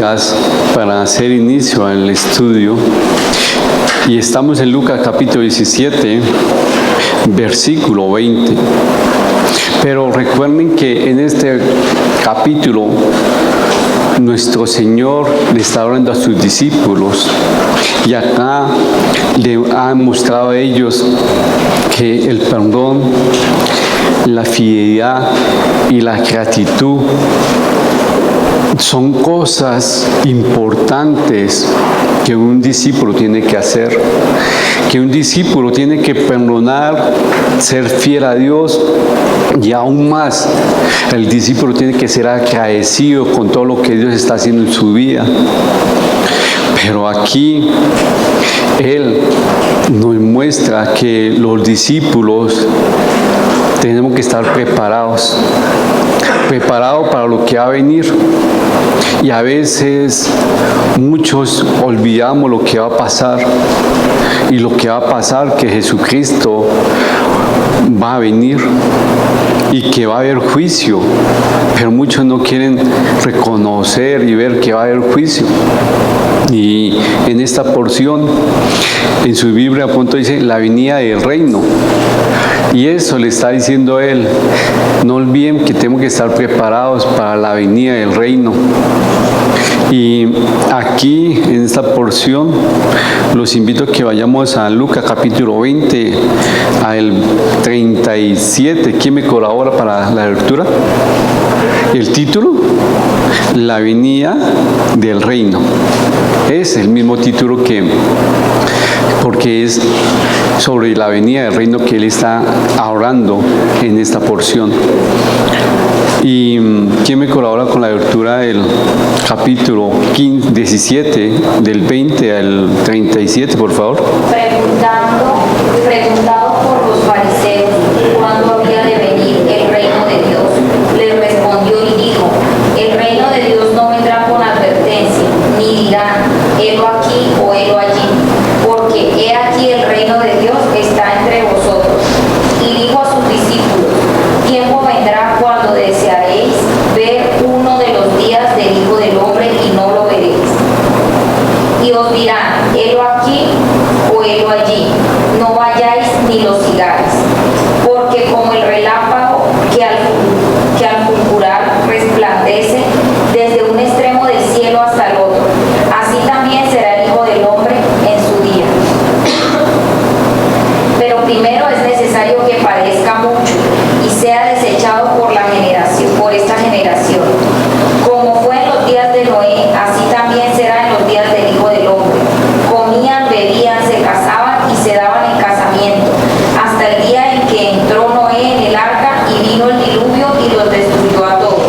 Lucas para hacer inicio al estudio. Y estamos en Lucas capítulo 17, versículo 20. Pero recuerden que en este capítulo nuestro Señor le está hablando a sus discípulos y acá le ha mostrado a ellos que el perdón, la fidelidad y la gratitud son cosas importantes que un discípulo tiene que hacer, que un discípulo tiene que perdonar, ser fiel a Dios y aún más, el discípulo tiene que ser agradecido con todo lo que Dios está haciendo en su vida. Pero aquí Él nos muestra que los discípulos tenemos que estar preparados para lo que va a venir. Y a veces muchos olvidamos lo que va a pasar. Y lo que va a pasar, que Jesucristo va a venir y que va a haber juicio. Pero muchos no quieren reconocer y ver que va a haber juicio. Y en esta porción, en su Biblia a punto dice la venida del reino. Y eso le está diciendo Él. No olviden que tenemos que estar preparados para la venida del reino. Y aquí, en esta porción, los invito a que vayamos a Lucas capítulo 20, al 37. ¿Quién me colabora para la lectura? El título, la venida del reino. Es el mismo título porque es sobre la venida del reino que Él está hablando en esta porción. ¿Y quién me colabora con la lectura del capítulo 17, del 20 al 37, por favor? Preguntado por los fariseos cuándo había de venir el reino de Dios, les respondió y dijo: el reino de Dios no vendrá con advertencia, ni dirán, helo aquí o helo allí, porque he aquí el reino de Dios está entre vosotros. Y dijo a sus discípulos: tiempo vendrá cuando desearéis ver uno de los días del Hijo del Hombre y no lo veréis. Y os dirán, helo aquí o helo allí, no vayáis ni lo sigáis, porque como el relámpago que al fulgurar resplandece desde un extremo del cielo hasta el otro, así también será el Hijo del Hombre en su día. Pero primero es necesario que padezca mucho y sea desechado por esta generación. Como fue en los días de Noé, así también será en los días del Hijo del Hombre. Comían, bebían, se casaban y se daban en casamiento, hasta el día en que entró Noé en el arca y vino el diluvio y los destruyó a todos.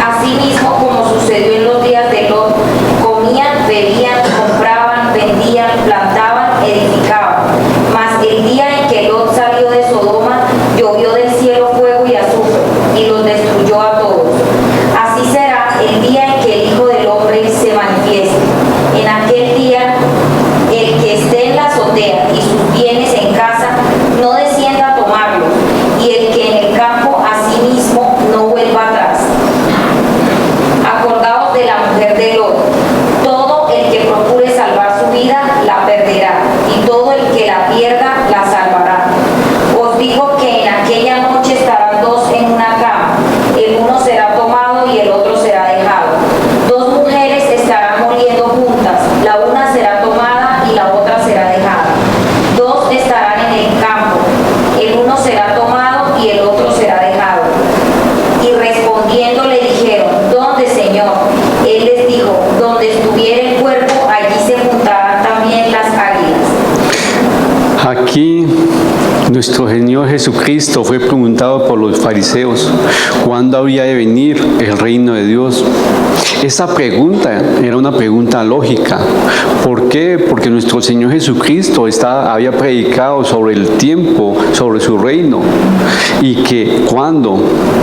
Asimismo, como sucedió en los días de Lot, comían, bebían, compraban, vendían, plantaban, edificaban. Mas el día en que Lot salió de Sodoma, llovió del cielo fuego y azufre, y los destruyó a todos. Así será el día en que el Hijo del Hombre se manifieste. En aquel día, el que esté en la azotea y sus bienes en casa, no descienda a tomarlos, y el que en el campo asimismo no vuelva atrás. Acordaos de la mujer de Lot. Todo el que procure salvar su vida, la perderá, y todo el que la pierda, la salvará. Os digo que en aquella noche estarán dos en una cama, el uno será tomado y el otro será dejado. Dos mujeres estarán moliendo juntas, la una será tomada y la otra será dejada. Dos estarán en el campo, el uno será tomado y el otro será dejado. Y respondiendo le dijeron: ¿dónde, Señor? Él les dijo: donde estuviera el cuerpo, allí se juntarán también las águilas. Aquí nuestro Señor Jesucristo fue preguntado por los fariseos cuándo había de venir el reino de Dios. Esa pregunta era una pregunta lógica. ¿Por qué? Porque nuestro Señor Jesucristo había predicado sobre el tiempo, sobre su reino y que cuándo.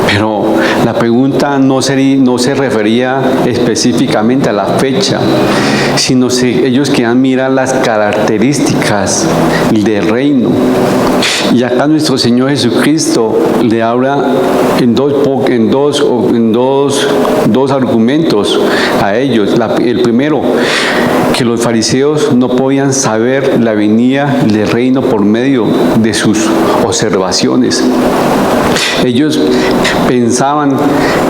Pero la pregunta no se refería específicamente a la fecha, sino ellos querían mirar las características del reino. Y acá nuestro Señor Jesucristo le habla en dos argumentos a ellos. El primero, que los fariseos no podían saber la venida del reino por medio de sus observaciones. Ellos pensaban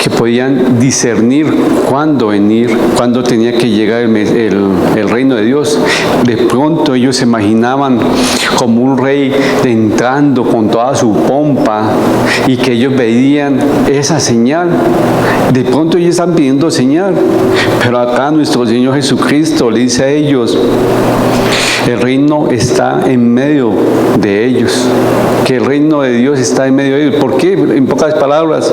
que podían discernir cuándo venir, cuándo tenía que llegar el reino de Dios. De pronto ellos se imaginaban como un rey entrando con toda su pompa y que ellos veían esa señal. De pronto ellos están pidiendo señal, pero acá nuestro Señor Jesucristo le dice a ellos: el reino está en medio de ellos, que el reino de Dios está en medio de ellos. ¿Por qué? En pocas palabras,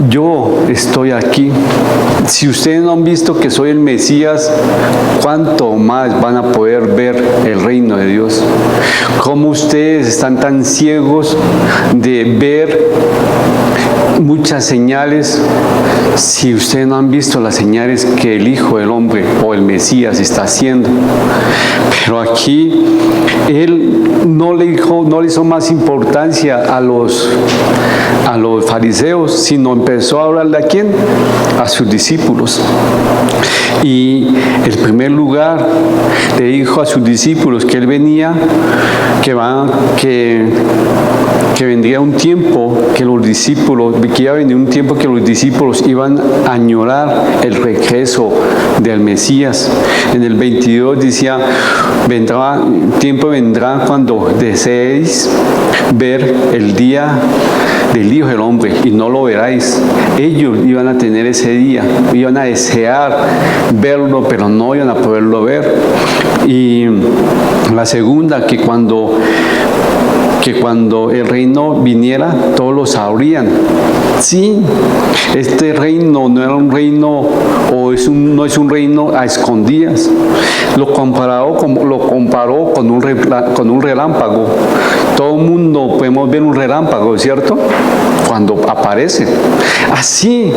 yo estoy aquí. Si ustedes no han visto que soy el Mesías, ¿cuánto más van a poder ver el reino de Dios? ¿Cómo ustedes están tan ciegos de ver muchas señales si ustedes no han visto las señales que el Hijo del Hombre o el Mesías está haciendo? Pero aquí él no le hizo más importancia a los fariseos, sino empezó a hablarle ¿a quién? A sus discípulos. Y en primer lugar le dijo a sus discípulos que él venía, que vendría un tiempo que los discípulos, que iba a venir un tiempo que los discípulos iban a añorar el regreso del Mesías. En el 22 decía: tiempo vendrá cuando deseéis ver el día del Hijo del Hombre y no lo veráis. Ellos iban a tener ese día, iban a desear verlo, pero no iban a poderlo ver. Y la segunda, que cuando el reino viniera, todos lo sabrían. Sí, este reino no era un reino, no es un reino a escondidas. Lo comparó con un relámpago. Todo el mundo podemos ver un relámpago, ¿cierto? Cuando aparece. Así,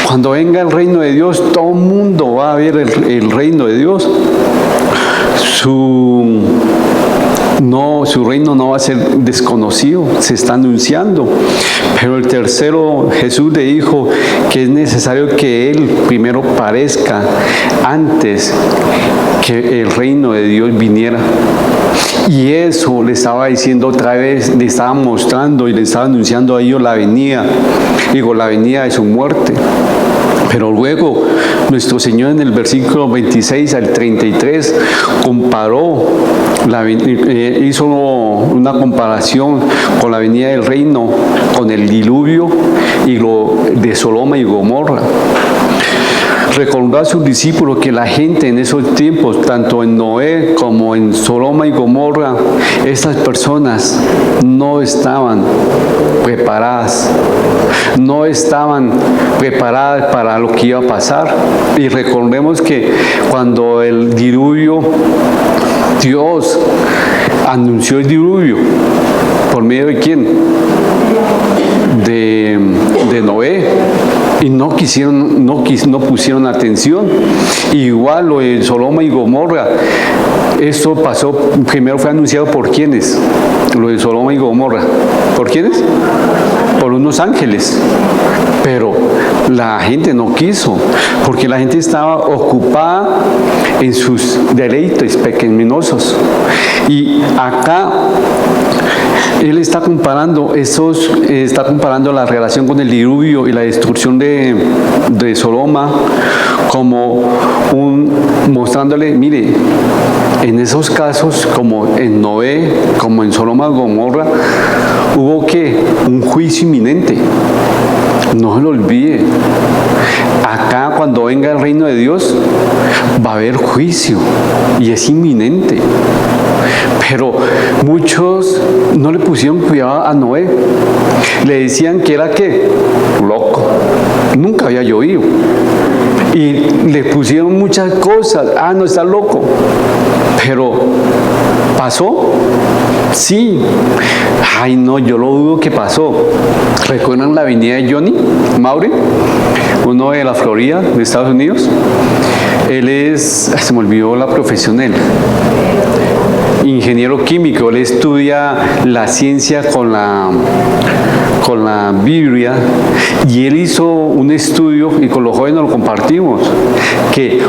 cuando venga el reino de Dios, todo el mundo va a ver el reino de Dios. Su reino no va a ser desconocido, se está anunciando. Pero el tercero, Jesús le dijo que es necesario que Él primero parezca antes que el reino de Dios viniera. Y eso le estaba diciendo otra vez, le estaba mostrando y le estaba anunciando a ellos la venida de su muerte. Pero luego nuestro Señor en el versículo 26 al 33 hizo una comparación con la venida del reino, con el diluvio y lo de Sodoma y Gomorra. Recordó a sus discípulos que la gente en esos tiempos, tanto en Noé como en Sodoma y Gomorra, estas personas no estaban preparadas. No estaban preparadas para lo que iba a pasar. Y recordemos que cuando el diluvio, Dios anunció el diluvio, ¿por medio de quién? De Noé. Y no pusieron atención. Igual lo de Sodoma y Gomorra, esto pasó, primero fue anunciado por ¿quiénes? Lo de Sodoma y Gomorra, ¿por quiénes? Por unos ángeles. Pero la gente no quiso, porque la gente estaba ocupada en sus deleites pecaminosos. Y acá él está comparando la relación con el diluvio y la destrucción de Sodoma como mostrándole, mire, en esos casos, como en Noé, como en Sodoma y Gomorra, hubo un juicio inminente. No se lo olvide. Acá, cuando venga el reino de Dios, va a haber juicio y es inminente. Pero muchos no le pusieron cuidado a Noé. Le decían que era ¿qué? Loco. Nunca había llovido. Y le pusieron muchas cosas. No está loco. Pero ¿pasó? Sí. Ay, no, yo lo dudo que pasó. ¿Recuerdan la venida de Johnny Maure? Uno de la Florida, de Estados Unidos. Él se me olvidó la profesión de él. ingeniero químico, él estudia la ciencia con la Biblia, y él hizo un estudio, y con los jóvenes lo compartimos, que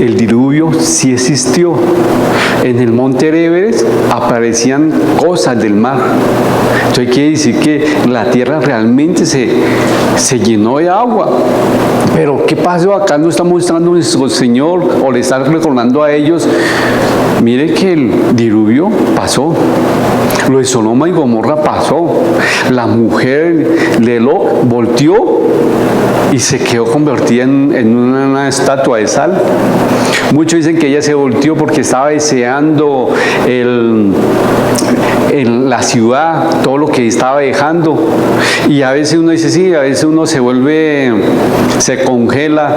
el diluvio sí existió. En el monte Everest aparecían cosas del mar. Entonces quiere decir que la tierra realmente se llenó de agua. Pero ¿qué pasó? Acá no está mostrando nuestro Señor, o le está recordando a ellos, mire que el diluvio pasó. Lo de Sodoma y Gomorra pasó. La mujer de Lot volteó y se quedó convertida en una estatua de sal. Muchos dicen que ella se volteó porque estaba deseando la ciudad, todo lo que estaba dejando. Y a veces uno dice, sí, a veces uno se congela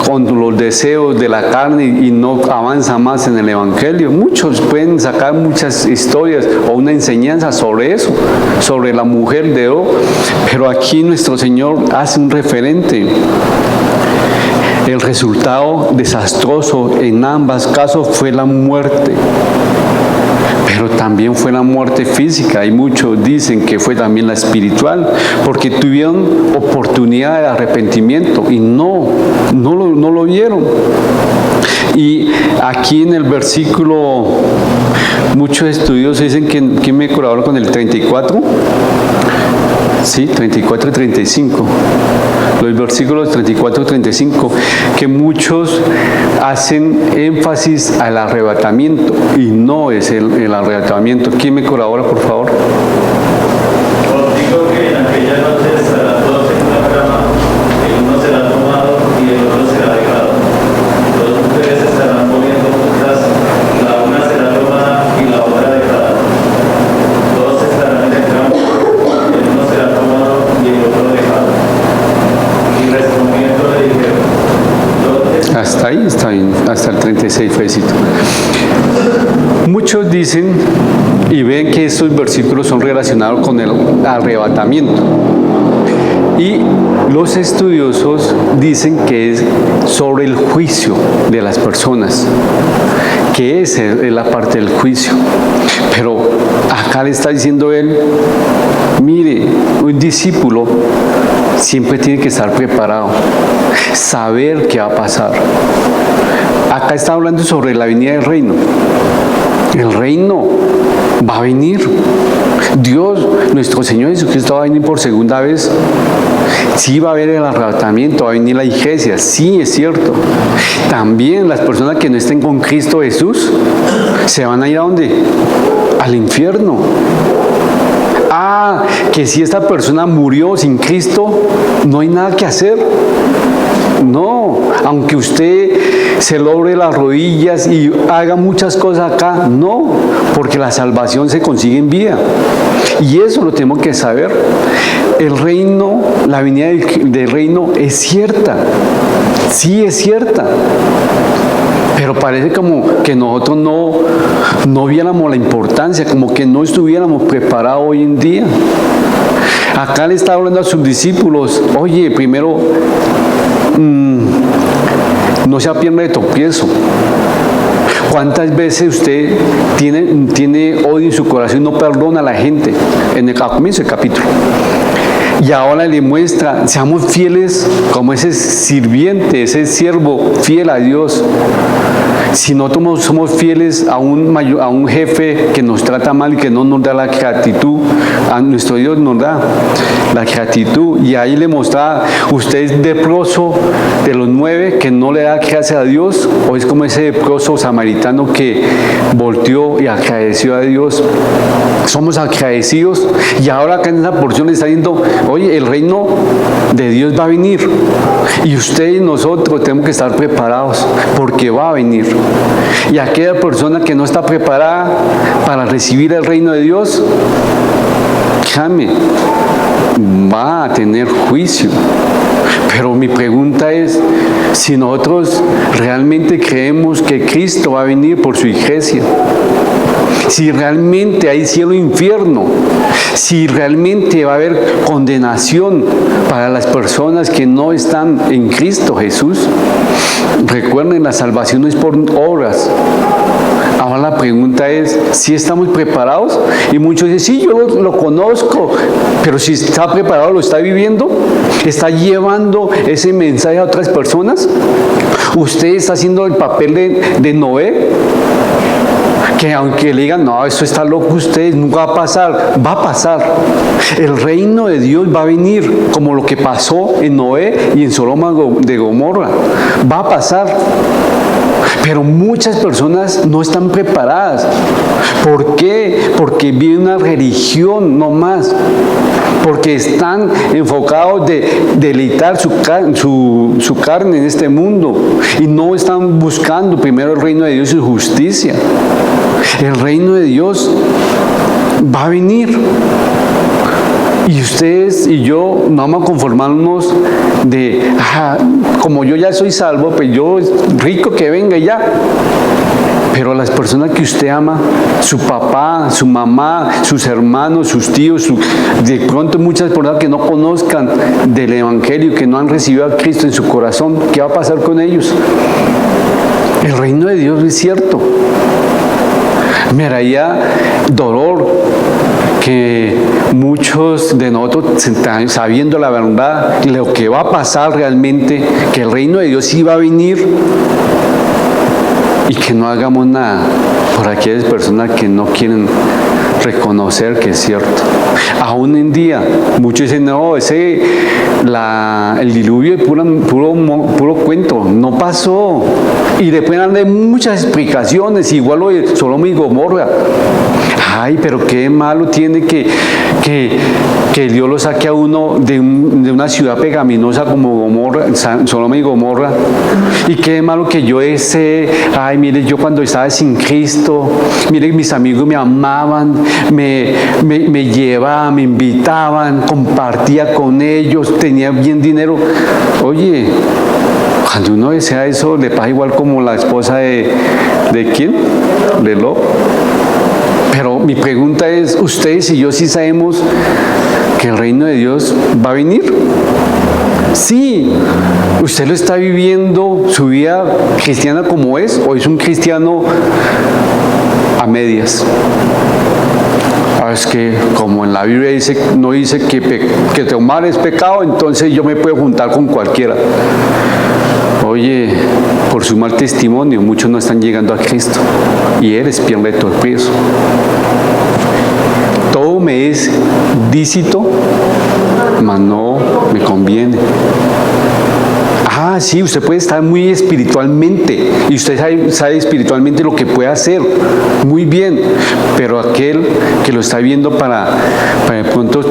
con los deseos de la carne y no avanza más en el Evangelio. Muchos pueden sacar muchas historias o una enseñanza sobre eso, sobre la mujer de Lot, pero aquí nuestro Señor hace un referente. El resultado desastroso en ambos casos fue la muerte, pero también fue la muerte física, y muchos dicen que fue también la espiritual, porque tuvieron oportunidad de arrepentimiento y no lo vieron. Y aquí en el versículo, muchos estudiosos dicen que, ¿quién me colabora con el 34? Sí, 34 y 35. Los versículos 34 y 35, que muchos hacen énfasis al arrebatamiento, y no es el arrebatamiento. ¿Quién me colabora, por favor? Os digo que en aquella noche estarán todos en una cama, el uno será tomado y el otro será dejado. Dos mujeres estarán muriendo juntas, la una será tomada y la otra dejada. Dos estarán en el campo, el uno será tomado y el otro dejado. Y respondiendo le dijeron, ¿dónde? Hasta ahí está bien, hasta el 36, Felicito. Muchos dicen y ven que estos versículos son relacionados con el arrebatamiento. Y los estudiosos dicen que es sobre el juicio de las personas, que esa es la parte del juicio. Pero acá le está diciendo él, mire, un discípulo siempre tiene que estar preparado, saber qué va a pasar. Acá está hablando sobre la venida del reino. El reino va a venir. Dios, nuestro Señor Jesucristo, va a venir por segunda vez. Sí va a haber el arrebatamiento, va a venir la iglesia, sí es cierto. También las personas que no estén con Cristo Jesús se van a ir ¿a dónde? Al infierno. Ah, que si esta persona murió sin Cristo, no hay nada que hacer. No, aunque usted se logre las rodillas y haga muchas cosas acá, no, porque la salvación se consigue en vida. Y eso lo tenemos que saber. El reino, la venida del reino es cierta, sí es cierta. Pero parece como que nosotros no viéramos la importancia, como que no estuviéramos preparados hoy en día. Acá le está hablando a sus discípulos, oye, primero, no sea pierna de tropiezo. ¿Cuántas veces usted tiene odio en su corazón y no perdona a la gente? Al comienzo del capítulo. Y ahora le muestra, seamos fieles como ese sirviente, ese siervo fiel a Dios. Si nosotros somos fieles a un jefe que nos trata mal y que no nos da la gratitud, a nuestro Dios nos da la gratitud. Y ahí le mostraba, usted es leproso de los 9 que no le da gracias a Dios, o es como ese leproso samaritano que volteó y agradeció a Dios. Somos agradecidos. Y ahora acá en esa porción le está diciendo, oye, el reino de Dios va a venir. Y usted y nosotros tenemos que estar preparados porque va a venir. Y aquella persona que no está preparada para recibir el reino de Dios, va a tener juicio. Pero mi pregunta es, si nosotros realmente creemos que Cristo va a venir por su iglesia, si realmente hay cielo e infierno, si realmente va a haber condenación para las personas que no están en Cristo Jesús. Recuerden, la salvación no es por obras. Ahora la pregunta es, ¿si estamos preparados? Y muchos dicen, sí, yo lo conozco, pero si está preparado, ¿lo está viviendo? ¿Está llevando ese mensaje a otras personas? ¿Usted está haciendo el papel de Noé? Que aunque le digan, no, eso está loco usted, nunca va a pasar. Va a pasar. El reino de Dios va a venir, como lo que pasó en Noé y en Sodoma de Gomorra. Va a pasar. Pero muchas personas no están preparadas. ¿Por qué? Porque viven una religión no más. Porque están enfocados de deleitar su carne en este mundo. Y no están buscando primero el reino de Dios y su justicia. El reino de Dios va a venir. Y ustedes y yo no vamos a conformarnos de, como yo ya soy salvo, pues yo rico que venga y ya. Pero las personas que usted ama, su papá, su mamá, sus hermanos, sus tíos, de pronto muchas personas que no conozcan del Evangelio, que no han recibido a Cristo en su corazón, ¿qué va a pasar con ellos? El reino de Dios es cierto. Me haría dolor que muchos de nosotros, sabiendo la verdad, lo que va a pasar realmente, que el reino de Dios sí va a venir, y que no hagamos nada por aquellas personas que no quieren reconocer que es cierto. Aún en día, muchos dicen, no, el diluvio es puro cuento, no pasó. Y le pueden dar muchas explicaciones, igual lo de Sodoma y Gomorra. Ay, pero qué malo tiene que Dios lo saque a uno de una ciudad pecaminosa como Sodoma y Gomorra. Y qué malo que yo ay, mire, yo cuando estaba sin Cristo, mire, mis amigos me amaban, me llevaban, me invitaban, compartía con ellos, tenía bien dinero. Oye, cuando uno desea eso, le pasa igual como la esposa ¿de quién? De Lot. Pero mi pregunta es, ¿ustedes y yo sí sabemos que el reino de Dios va a venir? Sí. ¿Usted lo está viviendo su vida cristiana como es o es un cristiano a medias? Es que como en la Biblia no dice que tomar es pecado, entonces yo me puedo juntar con cualquiera. Oye, por su mal testimonio, muchos no están llegando a Cristo y eres pierde todo el peso. Todo me es lícito, mas no me conviene. Sí, usted puede estar muy espiritualmente y usted sabe espiritualmente lo que puede hacer, muy bien, pero aquel que lo está viendo para de pronto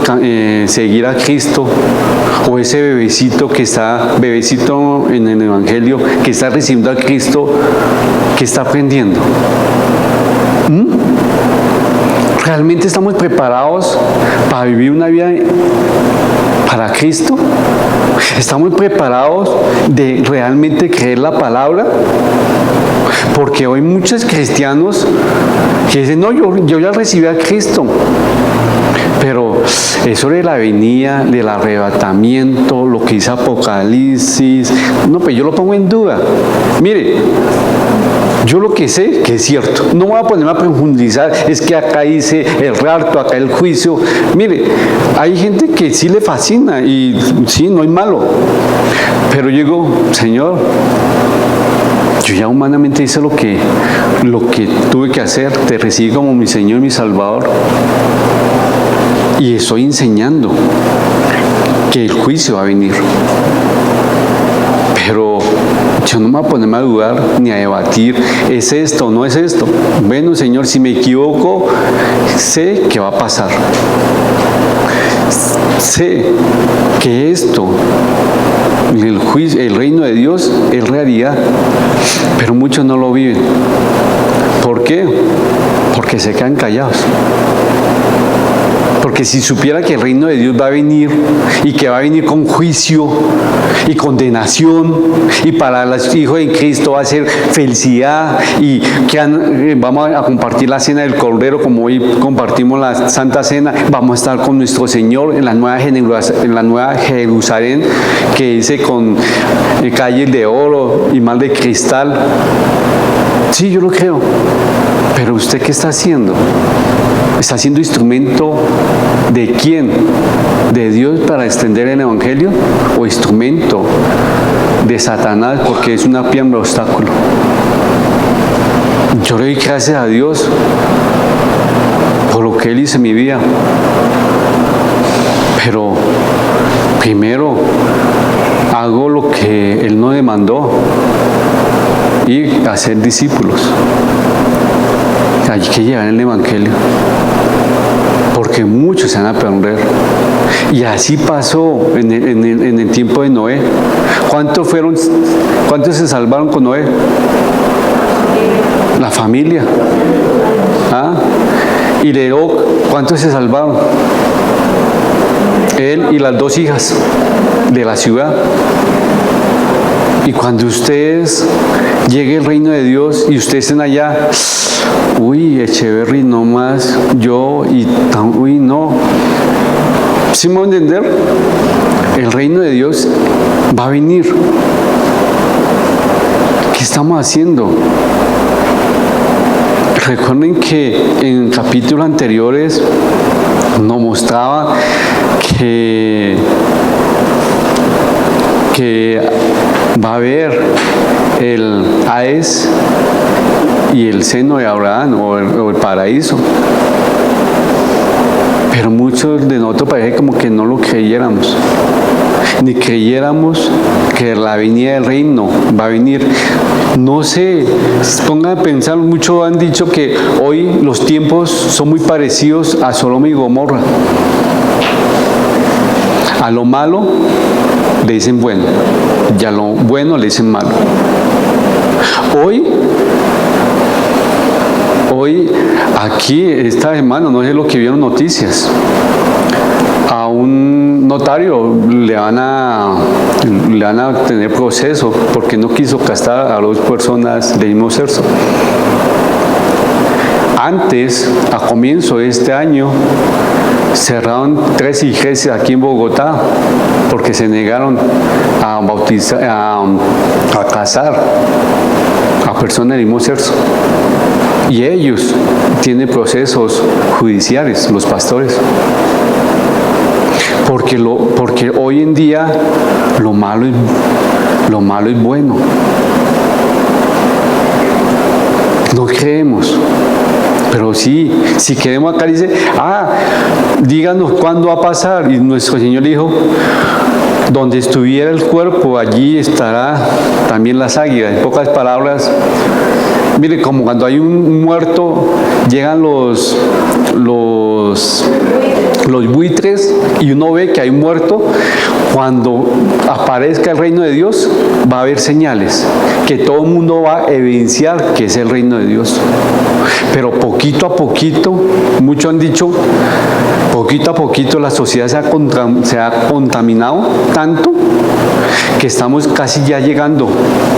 seguir a Cristo, o ese bebecito en el Evangelio, que está recibiendo a Cristo, que está aprendiendo. ¿Realmente estamos preparados para vivir una vida para Cristo? ¿Estamos preparados de realmente creer la palabra? Porque hoy muchos cristianos que dicen, no, yo ya recibí a Cristo. Pero eso de la venida, del arrebatamiento, lo que dice Apocalipsis, no, pues yo lo pongo en duda. Mire, yo lo que sé que es cierto, no voy a ponerme a profundizar, es que acá dice el rapto, acá el juicio. Mire, hay gente que sí le fascina y sí, no hay malo. Pero yo digo, Señor, yo ya humanamente hice lo que tuve que hacer, te recibí como mi Señor y mi Salvador. Y estoy enseñando que el juicio va a venir. Pero yo no me voy a ponerme a dudar ni a debatir, ¿es esto o no es esto? Bueno, Señor, si me equivoco, sé que va a pasar. Sé que esto, el reino de Dios, es realidad, pero muchos no lo viven. ¿Por qué? Porque se quedan callados. Porque si supiera que el reino de Dios va a venir y que va a venir con juicio y condenación, y para los hijos de Cristo va a ser felicidad, y que vamos a compartir la cena del Cordero como hoy compartimos la Santa Cena, vamos a estar con nuestro Señor en la nueva Jerusalén, que dice con calles de oro y mar de cristal. Sí, yo lo creo. Pero ¿usted qué está haciendo? ¿Está siendo instrumento de quién? ¿De Dios para extender el Evangelio? ¿O instrumento de Satanás porque es una piedra de obstáculo? Yo le doy gracias a Dios por lo que Él hizo en mi vida. Pero primero hago lo que Él no demandó, y hacer discípulos. Hay que llevar el Evangelio, porque muchos se van a perder. Y así pasó en el tiempo de Noé. ¿Cuántos se salvaron con Noé? La familia. ¿Ah? Y luego, ¿cuántos se salvaron? Él y las 2 hijas de la ciudad. Y cuando ustedes llegue el reino de Dios y ustedes estén allá, uy, Echeverry no más, yo y tan, uy, no. ¿Sí me van a entender? El reino de Dios va a venir. ¿Qué estamos haciendo? Recuerden que en capítulos anteriores nos mostraba que va a haber el Hades y el seno de Abraham o el paraíso. Pero muchos de nosotros parece como que no lo creyéramos, ni creyéramos que la venida del reino va a venir. No sé, pongan a pensar, muchos han dicho que hoy los tiempos son muy parecidos a Sodoma y Gomorra. A lo malo le dicen bueno, y a lo bueno le dicen malo. Hoy aquí, esta semana, no sé lo que vieron noticias, a un notario le van a tener proceso porque no quiso casar a 2 personas del mismo sexo. Antes, a comienzo de este año, cerraron 3 iglesias aquí en Bogotá porque se negaron a bautizar, a casar a personas del mismo sexo. Y ellos tienen procesos judiciales, los pastores. Porque hoy en día lo malo es bueno. No creemos. Pero sí, si queremos acá, dice, díganos cuándo va a pasar. Y nuestro Señor dijo, donde estuviera el cuerpo, allí estará también las águilas. En pocas palabras, mire, como cuando hay un muerto, llegan los buitres y uno ve que hay un muerto. Cuando aparezca el reino de Dios, va a haber señales que todo el mundo va a evidenciar que es el reino de Dios. Pero poquito a poquito, muchos han dicho, poquito a poquito la sociedad se ha contaminado tanto que estamos casi ya llegando.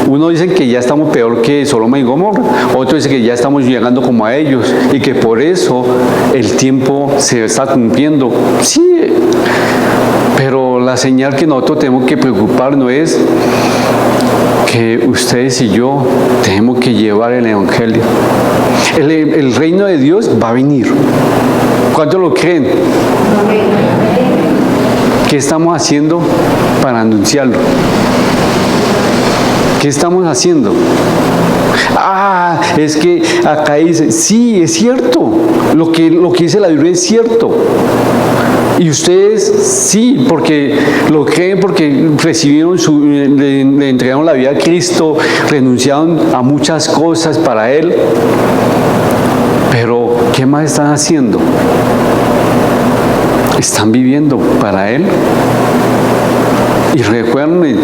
Uno dice que ya estamos peor que Sodoma y Gomorra, otro dice que ya estamos llegando como a ellos y que por eso el tiempo se está cumpliendo. Sí, pero la señal que nosotros tenemos que preocuparnos es que ustedes y yo tenemos que llevar el Evangelio. El reino de Dios va a venir. ¿Cuántos lo creen? ¿Qué estamos haciendo para anunciarlo? ¿Qué estamos haciendo? Es que acá dice, sí, es cierto. Lo que dice la Biblia es cierto. Y ustedes sí, porque lo creen, porque recibieron le entregaron la vida a Cristo, renunciaron a muchas cosas para Él. Pero, ¿qué más están haciendo? ¿Están viviendo para Él? Y recuerden,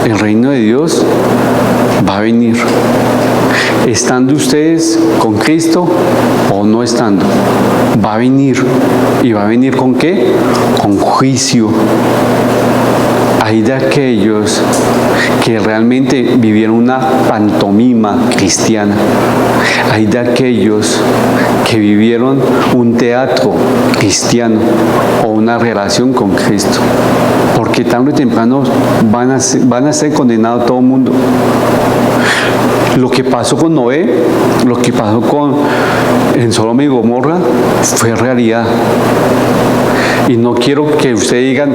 el reino de Dios va a venir. Estando ustedes con Cristo o no estando, va a venir. ¿Y va a venir con qué? Con juicio. hay de aquellos que realmente vivieron una pantomima cristiana. Hay de aquellos que vivieron un teatro cristiano o una relación con Cristo. Porque tarde o temprano van a ser condenados todo el mundo. Lo que pasó con Noé, lo que pasó en Sodoma y Gomorra, fue realidad. Y no quiero que ustedes digan,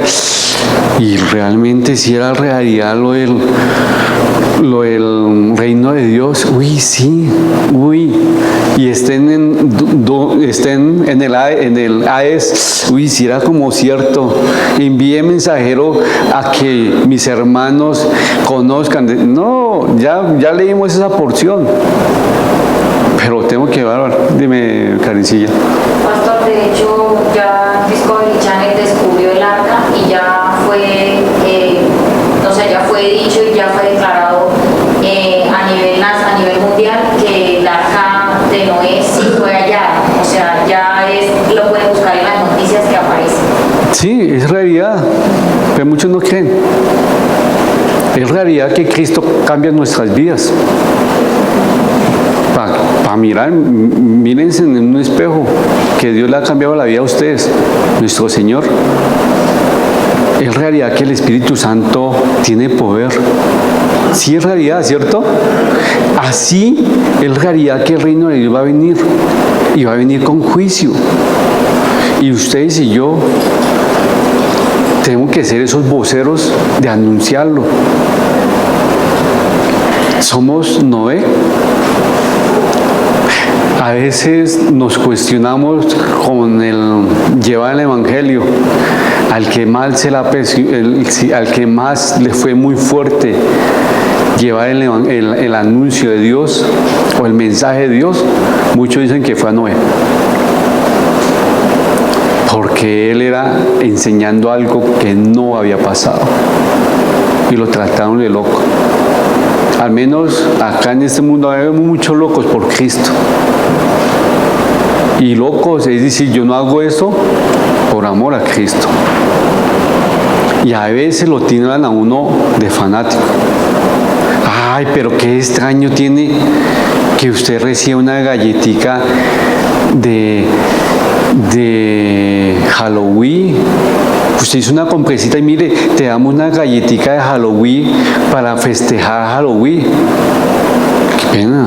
y realmente si era realidad lo del reino de Dios, uy, sí, uy, y estén en el AES, uy, si era como cierto, envíe mensajero a que mis hermanos conozcan, no, ya leímos esa porción, pero tengo que evaluar. Dime, Karencilla. Pastor, de hecho, ya Discovery Channel descubrió el arca y ya fue, ya fue dicho y ya fue declarado a nivel mundial que el arca de Noé sí fue hallada. O sea, lo pueden buscar en las noticias que aparecen. Sí, es realidad, pero muchos no creen. Es realidad que Cristo cambia nuestras vidas. Para mirar, mírense en un espejo, que Dios le ha cambiado la vida a ustedes, nuestro Señor. Es realidad que el Espíritu Santo tiene poder. Sí es realidad, ¿cierto? Así es realidad que el reino de Dios va a venir. Y va a venir con juicio. Y ustedes y yo tenemos que ser esos voceros de anunciarlo. Somos Noé. A veces nos cuestionamos con llevar el Evangelio al que más al que más le fue muy fuerte llevar el anuncio de Dios o el mensaje de Dios. Muchos dicen que fue a Noé, porque él era enseñando algo que no había pasado y lo trataron de loco. Al menos acá en este mundo hay muchos locos por Cristo. Y locos, es decir, yo no hago esto por amor a Cristo. Y a veces lo tiran a uno de fanático. Ay, pero qué extraño tiene que usted reciba una galletica de Halloween. Usted hizo una comprecita y mire, te damos una galletica de Halloween para festejar Halloween. Qué pena,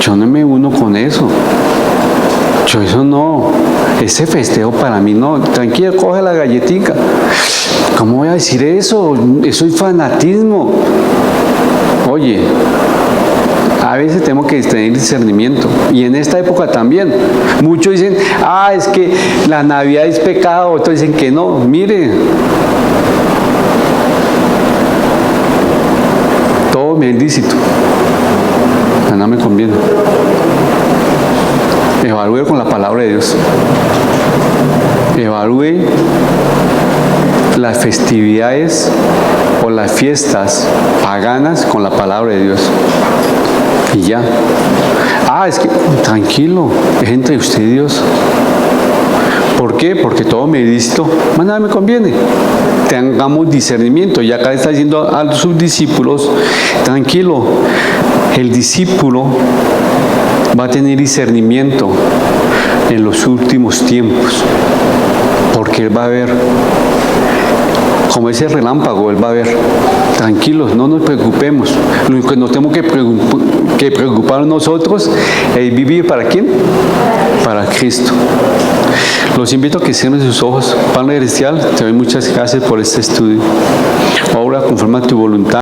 yo no me uno con eso. Yo eso no, ese festejo para mí no. Tranquila, coge la galletica. ¿Cómo voy a decir eso? Eso es fanatismo. Oye, a veces tenemos que tener discernimiento, y en esta época también. Muchos dicen, es que la Navidad es pecado, otros dicen que no. Mire, todo me es lícito, no me conviene. Evalúe con la palabra de Dios. Evalúe las festividades o las fiestas paganas con la palabra de Dios. Y ya. Es que tranquilo, es entre usted y Dios. ¿Por qué? Porque todo me lícito, más nada me conviene. Tengamos discernimiento. Y acá está diciendo a sus discípulos, tranquilo, el discípulo va a tener discernimiento en los últimos tiempos, porque él va a ver, como ese relámpago, él va a ver. Tranquilos, no nos preocupemos. Lo que nos tenemos que preocupar nosotros es vivir ¿para quién? Para Cristo. Los invito a que cierren sus ojos. Padre Celestial, te doy muchas gracias por este estudio. Obra conforme a tu voluntad.